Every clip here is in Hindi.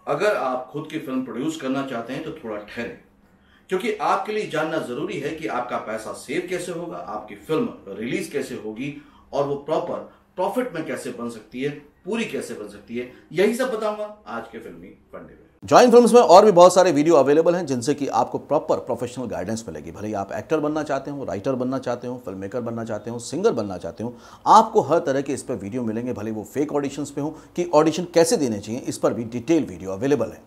अगर आप खुद की फिल्म प्रोड्यूस करना चाहते हैं तो थोड़ा ठहरें, क्योंकि आपके लिए जानना जरूरी है कि आपका पैसा सेव कैसे होगा, आपकी फिल्म रिलीज कैसे होगी और वो प्रॉपर प्रॉफिट में कैसे बन सकती है, पूरी कैसे बन सकती है। यही सब बताऊंगा आज के फिल्मी फंडे में। जॉइन फिल्म्स में और भी बहुत सारे वीडियो अवेलेबल हैं जिनसे कि आपको प्रॉपर प्रोफेशनल गाइडेंस मिलेगी। भले ही आप एक्टर बनना चाहते हो, राइटर बनना चाहते हो, फिल्म मेकर बनना चाहते हो, सिंगर बनना चाहते हो, आपको हर तरह के इस पर वीडियो मिलेंगे। भले वो फेक ऑडिशंस पे हो कि ऑडिशन कैसे देने चाहिए, इस पर भी डिटेल वीडियो अवेलेबल है।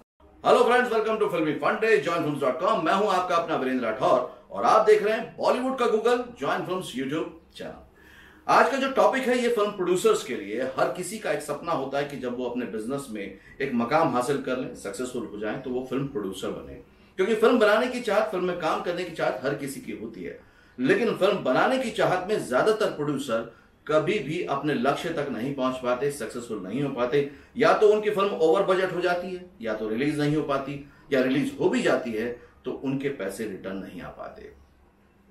हेलो फ्रेंड्स, वेलकम टू फिल्मी फंडे, joinfilms.com। मैं हूं आपका अपना वीरेंद्र राठौर और आप देख रहे हैं बॉलीवुड का Google, join films YouTube channel. आज का जो टॉपिक है ये फिल्म प्रोड्यूसर्स के लिए। हर किसी का एक सपना होता है कि जब वो अपने बिजनेस में एक मकाम हासिल कर लें, सक्सेसफुल हो जाएं, तो वो फिल्म प्रोड्यूसर बने। क्योंकि फिल्म बनाने की चाहत, फिल्म में काम करने की चाहत हर किसी की होती है, लेकिन फिल्म बनाने की चाहत में ज्यादातर प्रोड्यूसर कभी भी अपने लक्ष्य तक नहीं पहुंच पाते, सक्सेसफुल नहीं हो पाते। या तो उनकी फिल्म ओवर बजट हो जाती है, या तो रिलीज नहीं हो पाती, या रिलीज हो भी जाती है तो उनके पैसे रिटर्न नहीं आ पाते।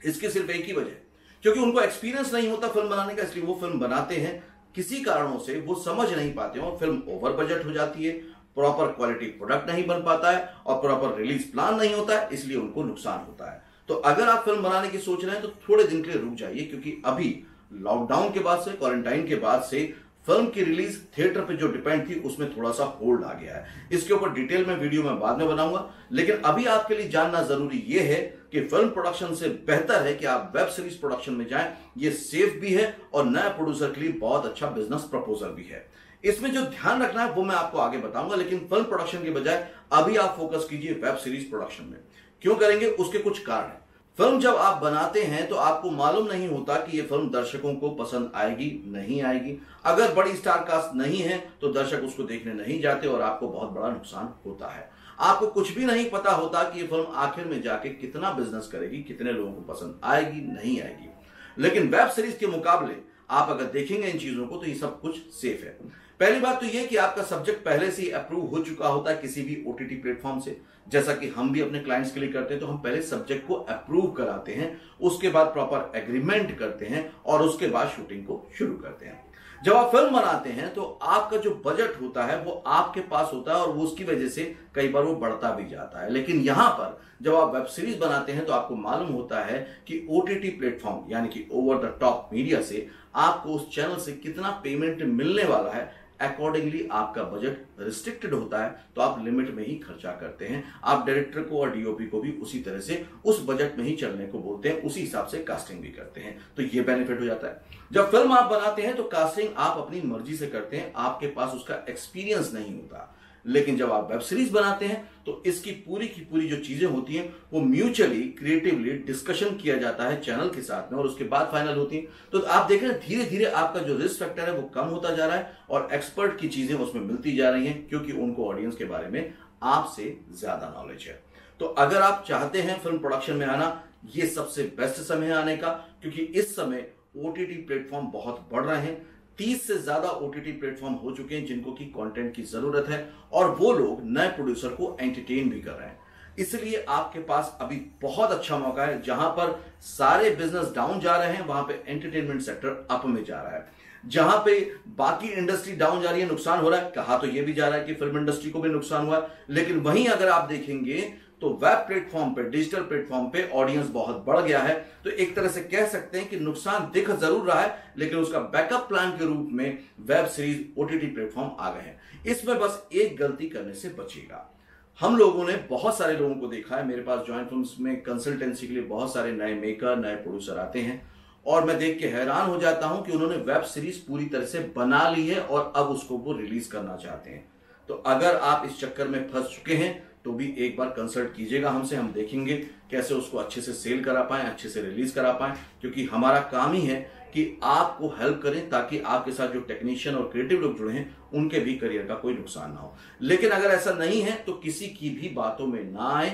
इसकी सिर्फ एक ही वजह, क्योंकि उनको एक्सपीरियंस नहीं होता फिल्म बनाने का, इसलिए वो फिल्म बनाते हैं। किसी कारणों से वो समझ नहीं पाते और फिल्म ओवर बजट हो जाती है, प्रॉपर क्वालिटी प्रोडक्ट नहीं बन पाता है और प्रॉपर रिलीज प्लान नहीं होता है, इसलिए उनको नुकसान होता है। तो अगर आप फिल्म बनाने की सोच रहे हैं तो थोड़े दिन के लिए रुक जाइए, क्योंकि अभी लॉकडाउन के बाद से, क्वारंटाइन के बाद से फिल्म की रिलीज थिएटर पे जो डिपेंड थी उसमें थोड़ा सा होल्ड आ गया है। इसके ऊपर डिटेल में वीडियो मैं बाद में बनाऊंगा, लेकिन अभी आपके लिए जानना जरूरी यह है कि फिल्म प्रोडक्शन से बेहतर है कि आप वेब सीरीज प्रोडक्शन में जाएं। ये सेफ भी है और नए प्रोड्यूसर के लिए बहुत अच्छा बिजनेस प्रपोजल भी है। इसमें जो ध्यान रखना है वो मैं आपको आगे बताऊंगा, लेकिन फिल्म प्रोडक्शन के बजाय अभी आप फोकस कीजिए वेब सीरीज प्रोडक्शन में। क्यों करेंगे, उसके कुछ कारण है। फिल्म जब आप बनाते हैं तो आपको मालूम नहीं होता कि यह फिल्म दर्शकों को पसंद आएगी नहीं आएगी। अगर बड़ी स्टार कास्ट नहीं है तो दर्शक उसको देखने नहीं जाते और आपको बहुत बड़ा नुकसान होता है। आपको कुछ भी नहीं पता होता कि यह फिल्म आखिर में जाके कितना बिजनेस करेगी, कितने लोगों को पसंद आएगी नहीं आएगी। लेकिन वेब सीरीज के मुकाबले आप अगर देखेंगे इन चीजों को तो ये सब कुछ सेफ है। पहली बात तो यह कि आपका सब्जेक्ट पहले से ही अप्रूव हो चुका होता है किसी भी ओटीटी प्लेटफॉर्म से, जैसा कि हम भी अपने क्लाइंट्स के लिए करते हैं। तो हम पहले सब्जेक्ट को अप्रूव कराते हैं, उसके बाद प्रॉपर एग्रीमेंट करते हैं और उसके बाद शूटिंग को शुरू करते हैं। जब आप फिल्म बनाते हैं तो आपका जो बजट होता है वो आपके पास होता है और वो उसकी वजह से कई बार वो बढ़ता भी जाता है। लेकिन यहां पर जब आप वेब सीरीज बनाते हैं तो आपको मालूम होता है कि ओटीटी प्लेटफॉर्म यानी कि ओवर द टॉप मीडिया से आपको उस चैनल से कितना पेमेंट मिलने वाला है, अकॉर्डिंगली आपका बजट रिस्ट्रिक्टेड होता है। तो आप लिमिट में ही खर्चा करते हैं। आप डायरेक्टर को और डीओपी को भी उसी तरह से उस बजट में ही चलने को बोलते हैं, उसी हिसाब से कास्टिंग भी करते हैं। तो ये बेनिफिट हो जाता है। जब फिल्म आप बनाते हैं तो कास्टिंग आप अपनी मर्जी से करते हैं, आपके पास उसका एक्सपीरियंस नहीं होता। लेकिन जब आप वेब सीरीज बनाते हैं तो इसकी पूरी की पूरी जो चीजें होती हैं वो म्यूचुअली क्रिएटिवली डिस्कशन किया जाता है चैनल के साथ में और उसके बाद फाइनल होती है। तो आप देख रहे हैं धीरे धीरे आपका जो रिस्क फैक्टर है वो कम होता जा रहा है और एक्सपर्ट की चीजें उसमें मिलती जा रही हैं, क्योंकि उनको ऑडियंस के बारे में आपसे ज्यादा नॉलेज है। तो अगर आप चाहते हैं फिल्म प्रोडक्शन में आना, ये सबसे बेस्ट समय है आने का, क्योंकि इस समय ओटीटी प्लेटफॉर्म बहुत बढ़ रहे हैं। 30 से ज्यादा ओटीटी प्लेटफॉर्म हो चुके हैं जिनको की कंटेंट की जरूरत है और वो लोग नए प्रोड्यूसर को एंटरटेन भी कर रहे हैं। इसलिए आपके पास अभी बहुत अच्छा मौका है। जहां पर सारे बिजनेस डाउन जा रहे हैं वहां पे एंटरटेनमेंट सेक्टर अप में जा रहा है। जहां पे बाकी इंडस्ट्री डाउन जा रही है, नुकसान हो रहा है, कहा तो यह भी जा रहा है कि फिल्म इंडस्ट्री को भी नुकसान हुआ है। लेकिन वहीं अगर आप देखेंगे तो वेब प्लेटफॉर्म पे, डिजिटल प्लेटफॉर्म पे ऑडियंस बहुत बढ़ गया है। तो एक तरह से कह सकते हैं कि नुकसान दिख जरूर रहा है, लेकिन उसका बैकअप प्लान के रूप में वेब सीरीज ओटीटी प्लेटफॉर्म आ गए हैं। इसमें बस एक गलती करने से बचेगा। हम लोगों ने बहुत सारे लोगों को देखा है, मेरे पास जॉइन फिल्म्स में कंसल्टेंसी के लिए बहुत सारे नए मेकर, नए प्रोड्यूसर आते हैं और मैं देख के हैरान हो जाता हूं कि उन्होंने वेब सीरीज पूरी तरह से बना ली है और अब उसको वो रिलीज करना चाहते हैं। तो अगर आप इस चक्कर में फंस चुके हैं तो भी एक बार कंसल्ट कीजिएगा हमसे, हम देखेंगे कैसे उसको अच्छे से सेल करा पाएं, अच्छे से रिलीज करा पाएं। क्योंकि हमारा काम ही है कि आपको हेल्प करें ताकि आपके साथ जो टेक्नीशियन और क्रिएटिव लोग जुड़े हैं उनके भी करियर का कोई नुकसान ना हो। लेकिन अगर ऐसा नहीं है तो किसी की भी बातों में ना आए।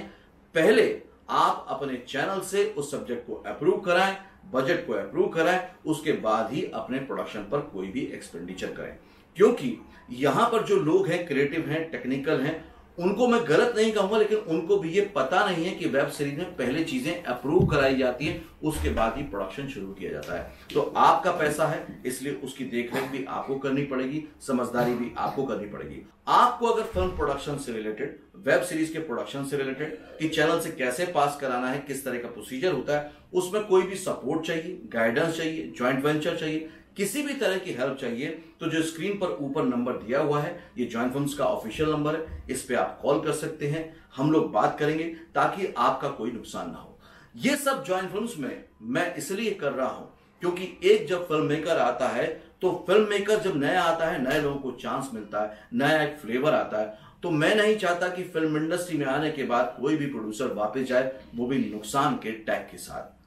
पहले आप अपने चैनल से उस सब्जेक्ट को अप्रूव कराएं, बजट को अप्रूव कराएं, उसके बाद ही अपने प्रोडक्शन पर कोई भी एक्सपेंडिचर करें। क्योंकि यहां पर जो लोग हैं, क्रिएटिव हैं, टेक्निकल हैं, उनको मैं गलत नहीं कहूंगा, लेकिन उनको भी ये पता नहीं है कि वेब सीरीज में पहले चीजें अप्रूव कराई जाती है, उसके बाद ही प्रोडक्शन शुरू किया जाता है। तो आपका पैसा है, इसलिए उसकी देखरेख भी आपको करनी पड़ेगी, समझदारी भी आपको करनी पड़ेगी। आपको अगर फिल्म प्रोडक्शन से रिलेटेड, वेब सीरीज के प्रोडक्शन से रिलेटेड, कि चैनल से कैसे पास कराना है, किस तरह का प्रोसीजर होता है, उसमें कोई भी सपोर्ट चाहिए, गाइडेंस चाहिए, ज्वाइंट वेंचर चाहिए, किसी भी तरह की हेल्प चाहिए, तो जो स्क्रीन पर ऊपर नंबर दिया हुआ है, ये जॉइन फिल्म्स का ऑफिशियल नंबर है, इस पे आप कॉल कर सकते हैं। हम लोग बात करेंगे ताकि आपका कोई नुकसान ना हो। ये सब जॉइन फिल्म्स में मैं इसलिए कर रहा हूं क्योंकि एक जब फिल्म मेकर आता है, तो फिल्म मेकर जब नया आता है, नए लोगों को चांस मिलता है, नया एक फ्लेवर आता है। तो मैं नहीं चाहता कि फिल्म इंडस्ट्री में आने के बाद कोई भी प्रोड्यूसर वापस जाए, वो भी नुकसान के टैग के साथ।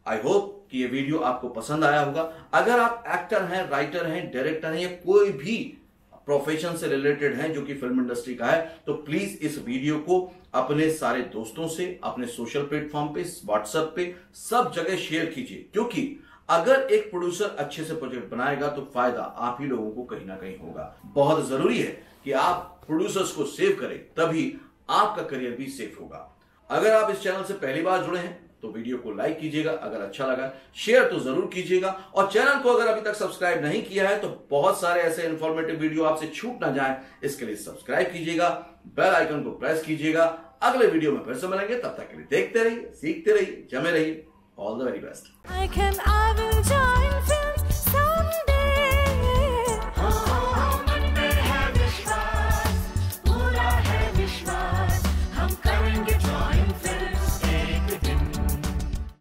आई होप कि ये वीडियो आपको पसंद आया होगा। अगर आप एक्टर हैं, राइटर हैं, डायरेक्टर हैं, या कोई भी प्रोफेशन से रिलेटेड हैं जो कि फिल्म इंडस्ट्री का है, तो प्लीज इस वीडियो को अपने सारे दोस्तों से, अपने सोशल प्लेटफॉर्म पे, व्हाट्सएप पे, सब जगह शेयर कीजिए। क्योंकि अगर एक प्रोड्यूसर अच्छे से प्रोजेक्ट बनाएगा तो फायदा आप ही लोगों को कहीं ना कहीं होगा। बहुत जरूरी है कि आप प्रोड्यूसर्स को सेव करें, तभी आपका करियर भी सेफ होगा। अगर आप इस चैनल से पहली बार जुड़े हैं तो वीडियो को लाइक कीजिएगा, अगर अच्छा लगा शेयर तो जरूर कीजिएगा, और चैनल को अगर अभी तक सब्सक्राइब नहीं किया है तो बहुत सारे ऐसे इंफॉर्मेटिव वीडियो आपसे छूट ना जाए, इसके लिए सब्सक्राइब कीजिएगा, बेल आइकन को प्रेस कीजिएगा। अगले वीडियो में फिर से मिलेंगे, तब तक के लिए देखते रहिए, सीखते रहिए, जमे रहिए। All the very best.